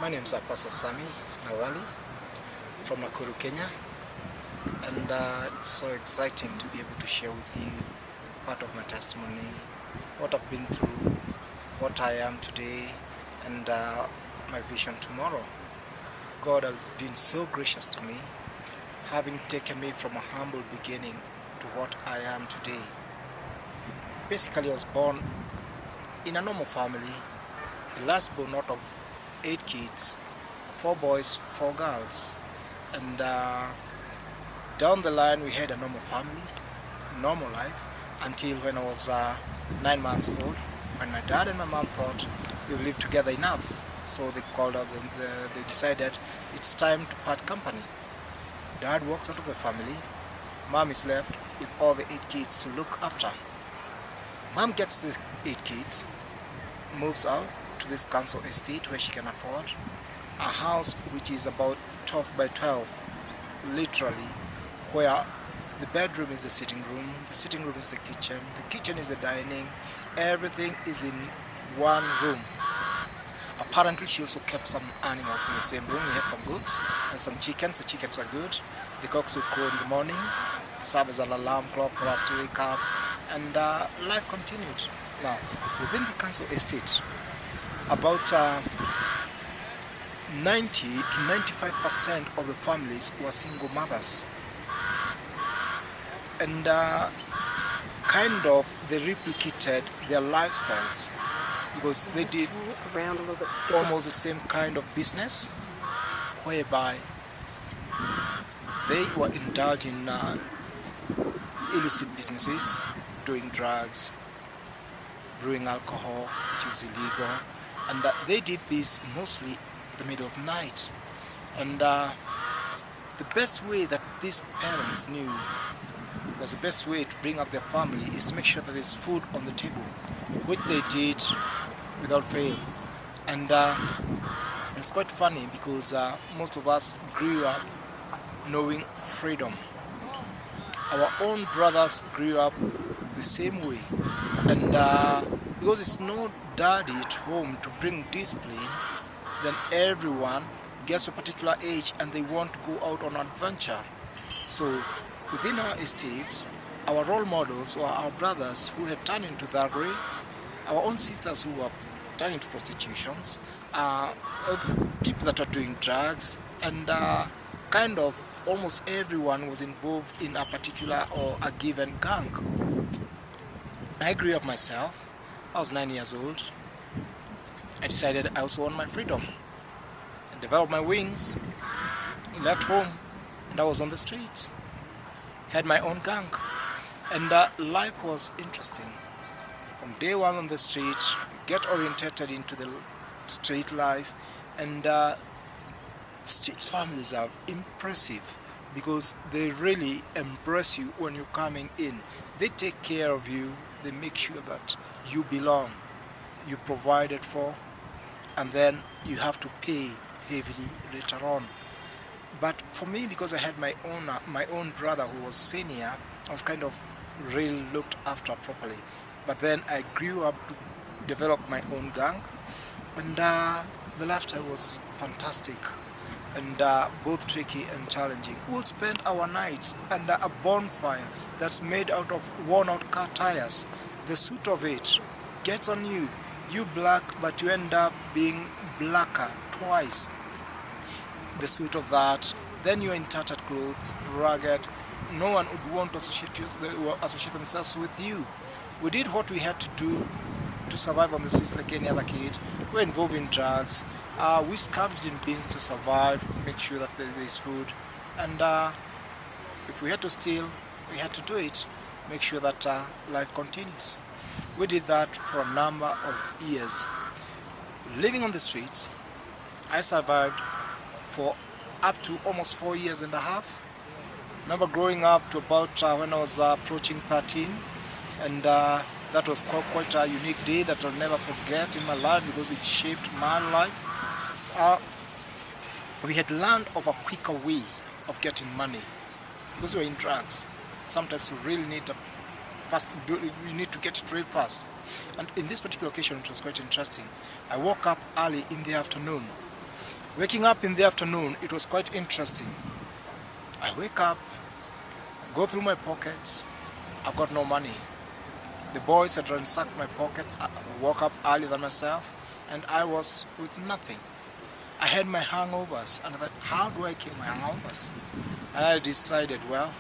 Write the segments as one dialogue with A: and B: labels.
A: My name is Pastor Sammy from Nakuru, Kenya, and it's so exciting to be able to share with you part of my testimony, what I've been through, what I am today, and my vision tomorrow. God has been so gracious to me, having taken me from a humble beginning to what I am today. Basically, I was born in a normal family, the last born out of 8 kids, 4 boys, 4 girls, and down the line we had a normal family, normal life, until when I was 9 months old, when my dad and my mom thought we've lived together enough. So they called out, they decided it's time to part company. Dad walks out of the family, mom is left with all the 8 kids to look after. Mom gets the 8 kids, moves out to this council estate where she can afford a house which is about 12 by 12, literally, where the bedroom is the sitting room is the kitchen is the dining, everything is in one room. Apparently she also kept some animals in the same room. We had some goats and some chickens. The chickens were good. The cocks would crow in the morning, serve as an alarm clock for us to wake up, and life continued. Now, within the council estate, about 90 to 95% of the families were single mothers, and kind of they replicated their lifestyles, because they did almost the same kind of business, whereby they were indulging in illicit businesses, doing drugs, brewing alcohol, which is illegal, and they did this mostly in the middle of the night. And the best way that these parents knew was the best way to bring up their family is to make sure that there's food on the table, which they did without fail. And it's quite funny because most of us grew up knowing freedom. Our own brothers grew up the same way, and because it's no daddy at home to bring discipline, then everyone gets to a particular age and they want to go out on adventure. So within our estates, our role models were our brothers who had turned into thuggery, our own sisters who were turning into prostitutions, people that are doing drugs, and kind of almost everyone was involved in a particular or a given gang. I grew up myself. I was 9 years old. I decided I also want my freedom. I developed my wings, left home, and I was on the streets. Had my own gang, and life was interesting. From day one on the street, get orientated into the street life, and street families are impressive because they really embrace you when you're coming in. They take care of you, they make sure that you belong, you're provided for, and then you have to pay heavily later on. But for me, because I had my own brother who was senior, I was kind of really looked after properly. But then I grew up to develop my own gang, and the lifestyle was fantastic, and both tricky and challenging. We would spend our nights under a bonfire that's made out of worn-out car tires. The suit of it gets on you. You black, but you end up being blacker twice. The suit of that, then you're in tattered clothes, ragged. No one would want to associate themselves with you. We did what we had to do to survive on the streets like any other kid. We were involved in drugs. We scavenged in bins to survive, make sure that there is food. And if we had to steal, we had to do it, make sure that life continues. We did that for a number of years. Living on the streets, I survived for up to almost 4 years and a half. I remember growing up to about when I was approaching 13, and that was quite a unique day that I'll never forget in my life because it shaped my life. We had learned of a quicker way of getting money because we were in drugs. Sometimes you really need you need to get it real fast. And in this particular occasion, it was quite interesting. I woke up early in the afternoon Waking up in the afternoon, it was quite interesting. I wake up, go through my pockets, I've got no money. The boys had ransacked my pockets, I woke up earlier than myself, and I was with nothing. I had my hangovers, and I thought, how do I kill my hangovers? And I decided, well,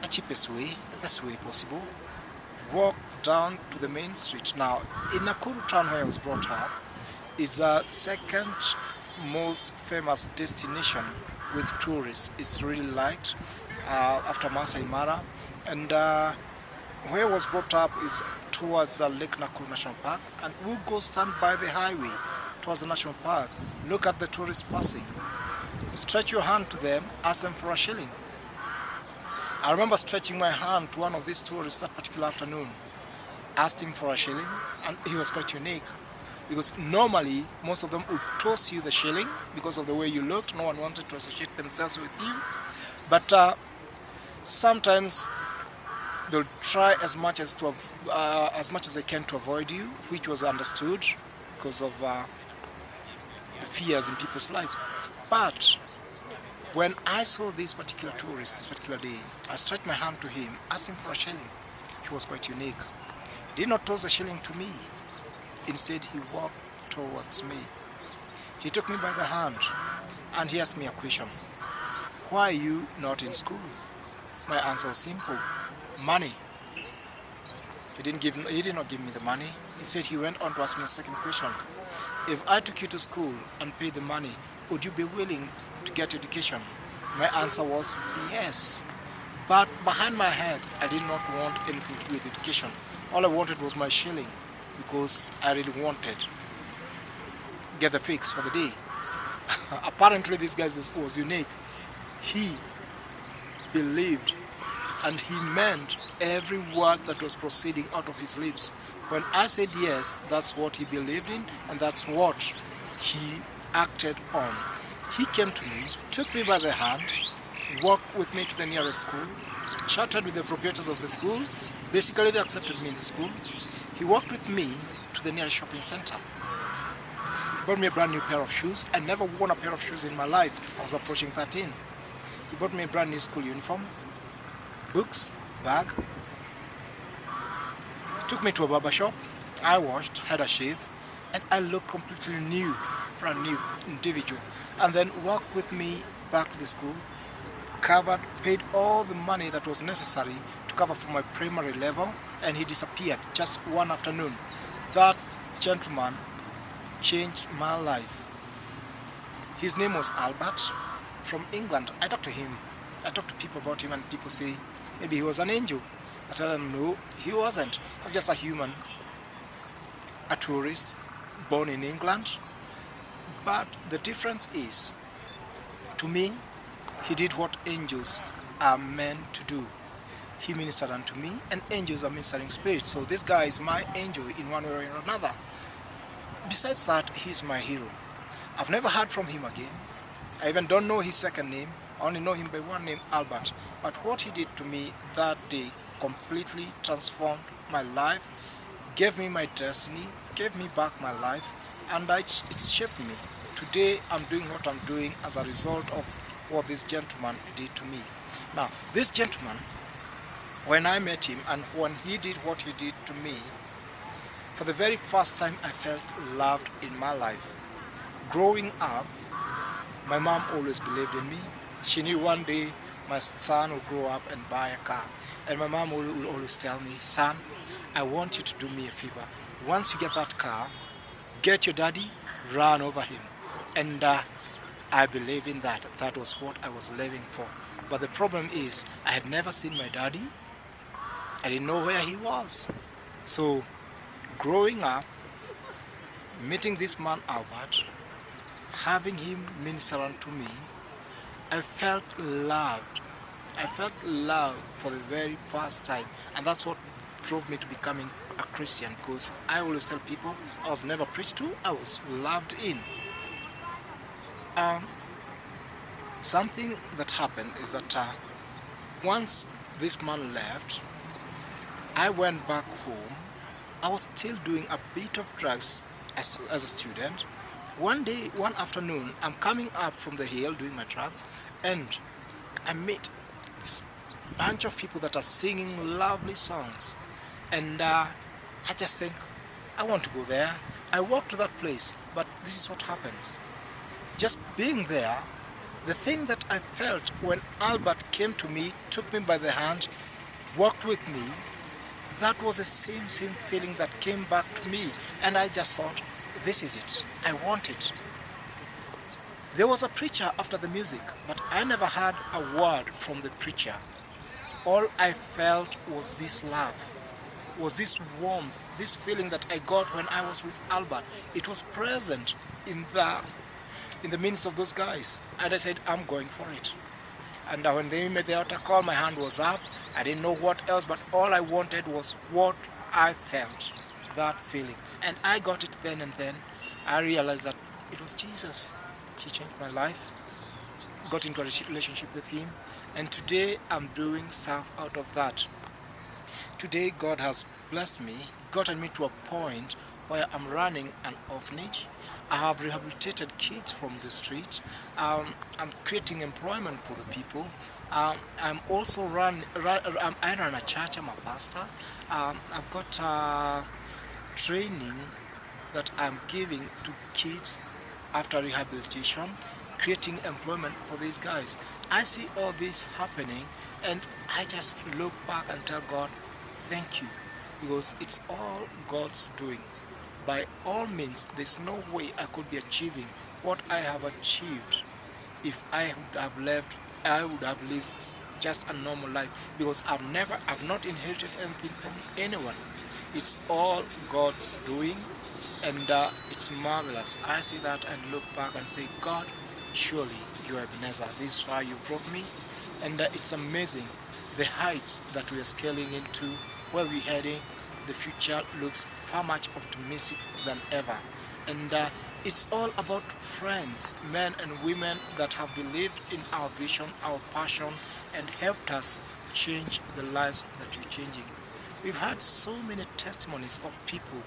A: the cheapest way, the best way possible, walk down to the main street. Now, in Nakuru town where I was brought up, is the second most famous destination with tourists. It's really liked after Masai Mara. And where I was brought up is towards Lake Nakuru National Park, and we'll go stand by the highway towards the national park, look at the tourists passing, stretch your hand to them, ask them for a shilling. I remember stretching my hand to one of these tourists that particular afternoon, asked him for a shilling, and he was quite unique, because normally most of them would toss you the shilling because of the way you looked. No one wanted to associate themselves with you, but sometimes they'll try as much as they can to avoid you, which was understood because of the fears in people's lives. But when I saw this particular tourist this particular day, I stretched my hand to him, asked him for a shilling. He was quite unique. He did not toss the shilling to me. Instead, he walked towards me. He took me by the hand and he asked me a question. Why are you not in school? My answer was simple. Money. He did not give me the money. Instead, he went on to ask me a second question. If I took you to school and paid the money, would you be willing to get education? My answer was yes. But behind my head, I did not want anything to do with education. All I wanted was my shilling, because I really wanted to get the fix for the day. Apparently this guy was unique. He believed and he meant every word that was proceeding out of his lips. When I said yes, that's what he believed in, and that's what he acted on. He came to me, took me by the hand, walked with me to the nearest school, chatted with the proprietors of the school. Basically, they accepted me in the school. He walked with me to the nearest shopping center. He bought me a brand new pair of shoes. I never worn a pair of shoes in my life. I was approaching 13. He bought me a brand new school uniform, books, bag. Took me to a barber shop. I washed, had a shave, and I looked completely new, brand new individual. And then walked with me back to the school, paid all the money that was necessary to cover for my primary level, and he disappeared just one afternoon. That gentleman changed my life. His name was Albert, from England. I talked to him. I talked to people about him, and people say maybe he was an angel. I tell them no, he wasn't. He was just a human, a tourist, born in England. But the difference is, to me, he did what angels are meant to do. He ministered unto me, and angels are ministering spirits. So this guy is my angel in one way or another. Besides that, he's my hero. I've never heard from him again. I even don't know his second name. I only know him by one name, Albert. But what he did to me that day completely transformed my life, gave me my destiny, gave me back my life, and it shaped me. Today, I'm doing what I'm doing as a result of what this gentleman did to me. Now, this gentleman, when I met him and when he did what he did to me, for the very first time I felt loved in my life. Growing up, my mom always believed in me. She knew one day my son will grow up and buy a car. And my mom will always tell me, son, I want you to do me a favor. Once you get that car, get your daddy, run over him. And I believe in that. That was what I was living for. But the problem is, I had never seen my daddy. I didn't know where he was. So, growing up, meeting this man Albert, having him minister unto me, I felt loved. I felt love for the very first time, and that's what drove me to becoming a Christian, because I always tell people I was never preached to, I was loved in. Something that happened is that once this man left, I went back home. I was still doing a bit of drugs as a student, One day, one afternoon, I'm coming up from the hill doing my tracks, and I meet this bunch of people that are singing lovely songs. And I just think, I want to go there. I walk to that place, but this is what happens. Just being there, the thing that I felt when Albert came to me, took me by the hand, walked with me, that was the same feeling that came back to me. And I just thought, this is it. I want it. There was a preacher after the music, but I never heard a word from the preacher. All I felt was this love, was this warmth, this feeling that I got when I was with Albert. It was present in the midst of those guys. And I said, I'm going for it. And when they made the altar call, my hand was up. I didn't know what else, but all I wanted was what I felt, that feeling. And I got it then and then. I realized that it was Jesus. He changed my life, got into a relationship with him, and today I'm doing stuff out of that. Today God has blessed me, gotten me to a point where I'm running an orphanage. I have rehabilitated kids from the street. I'm creating employment for the people. I'm also I run a church. I'm a pastor. I've got training that I'm giving to kids after rehabilitation, creating employment for these guys. I see all this happening, and I just look back and tell God, thank you, because it's all God's doing. By all means, there's no way I could be achieving what I have achieved if I would have lived just a normal life, because I've not inherited anything from anyone. It's all God's doing, and it's marvelous. I see that and look back and say, God, surely you are Ebenezer. This far you brought me, and it's amazing the heights that we are scaling into, where we're heading. The future looks far much optimistic than ever, and it's all about friends, men and women that have believed in our vision, our passion, and helped us change the lives that we're changing. We've had so many testimonies of people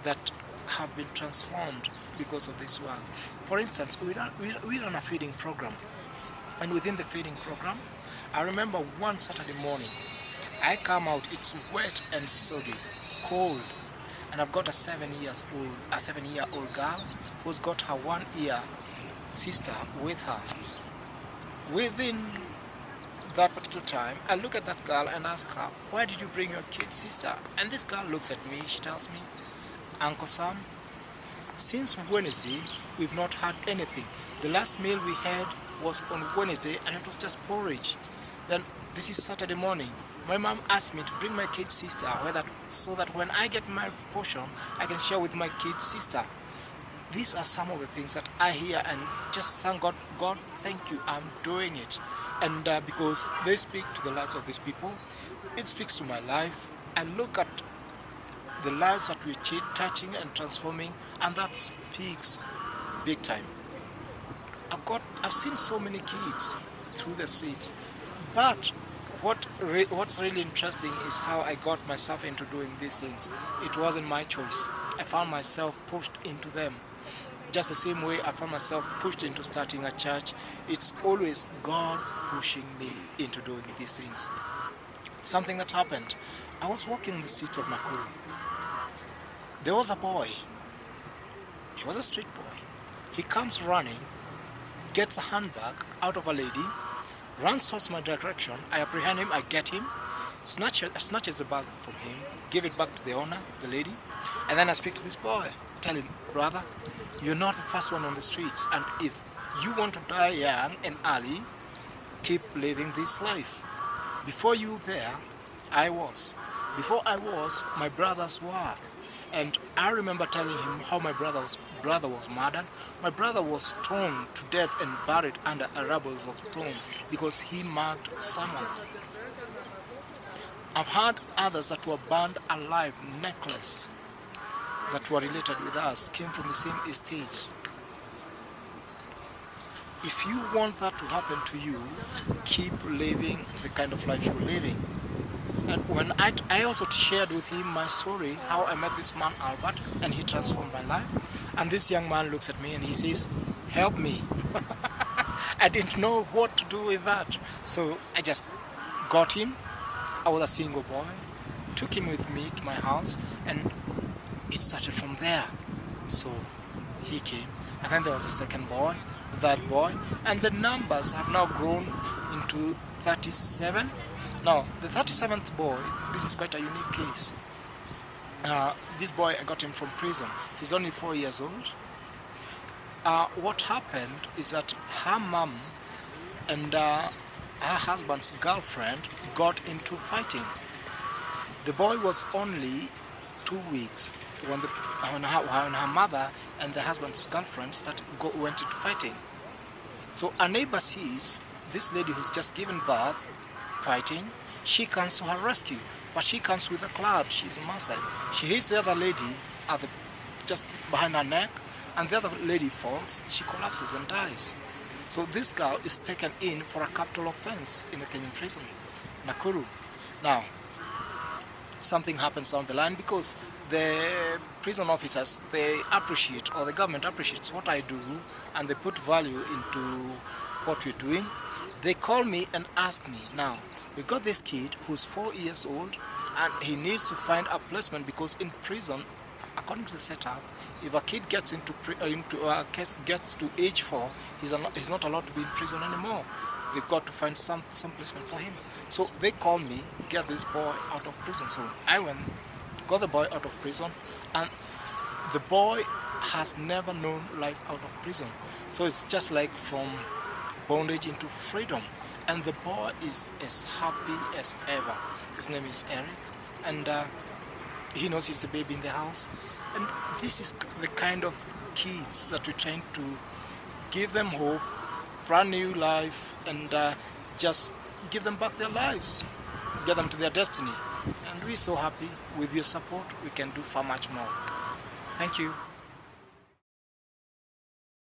A: that have been transformed because of this work. For instance, we run a feeding program, and within the feeding program, I remember one Saturday morning, I come out, it's wet and soggy, cold, and I've got a 7-year-old girl who's got her 1-year sister with her. Within that particular time, I look at that girl and ask her, why did you bring your kid sister? And this girl looks at me, she tells me, Uncle Sam, since Wednesday, we've not had anything. The last meal we had was on Wednesday, and it was just porridge. Then this is Saturday morning. My mom asked me to bring my kid sister, so that when I get my portion, I can share with my kid sister. These are some of the things that I hear, and just thank God. God, thank you, I'm doing it. And because they speak to the lives of these people, it speaks to my life. I look at the lives that we're touching and transforming, and that speaks big time. I've seen so many kids through the streets, but what's really interesting is how I got myself into doing these things. It wasn't my choice. I found myself pushed into them. Just the same way I found myself pushed into starting a church, it's always God pushing me into doing these things. Something that happened, I was walking the streets of Nakuru. There was a boy. He was a street boy. He comes running, gets a handbag out of a lady, runs towards my direction. I apprehend him, I get him, snatches the bag from him, give it back to the owner, the lady, and then I speak to this boy. Tell him, brother, you're not the first one on the streets, and if you want to die young and early, keep living this life. Before you there, I was. Before I was, my brothers were. And I remember telling him how my brother was murdered. My brother was stoned to death and buried under a rubble of stone because he mugged someone. I've had others that were burned alive, necklace, that were related with us, came from the same estate. If you want that to happen to you, keep living the kind of life you're living. And when I also shared with him my story, how I met this man Albert, and he transformed my life. And this young man looks at me and he says, help me. I didn't know what to do with that. So I just got him. I was a single boy, took him with me to my house, and it started from there. So he came, and then there was a second boy, third boy, and the numbers have now grown into 37. Now, the 37th boy, this is quite a unique case. This boy, I got him from prison. He's only 4 years old. What happened is that her mom and her husband's girlfriend got into fighting. The boy was only 2 weeks when her mother and the husband's girlfriend went into fighting. So a neighbor sees this lady who's just given birth fighting. She comes to her rescue, but she comes with a club. She's a Maasai. She hits the other lady just behind her neck, and the other lady falls. She collapses and dies. So this girl is taken in for a capital offense in the Kenyan prison, Nakuru. Now, something happens down the line because the prison officers, they appreciate, or the government appreciates what I do, and they put value into what we're doing. They call me and ask me, now, we've got this kid who's 4 years old and he needs to find a placement because in prison, according to the setup, if a kid gets gets to age 4, he's not allowed to be in prison anymore. We've got to find some placement for him. So they call me, get this boy out of prison. So I went, got the boy out of prison, and the boy has never known life out of prison. So it's just like from bondage into freedom, and the boy is as happy as ever. His name is Eric, and he knows he's the baby in the house. And this is the kind of kids that we're trying to give them hope, brand new life, and just give them back their lives, get them to their destiny. And we're so happy with your support. We can do far much more. Thank you.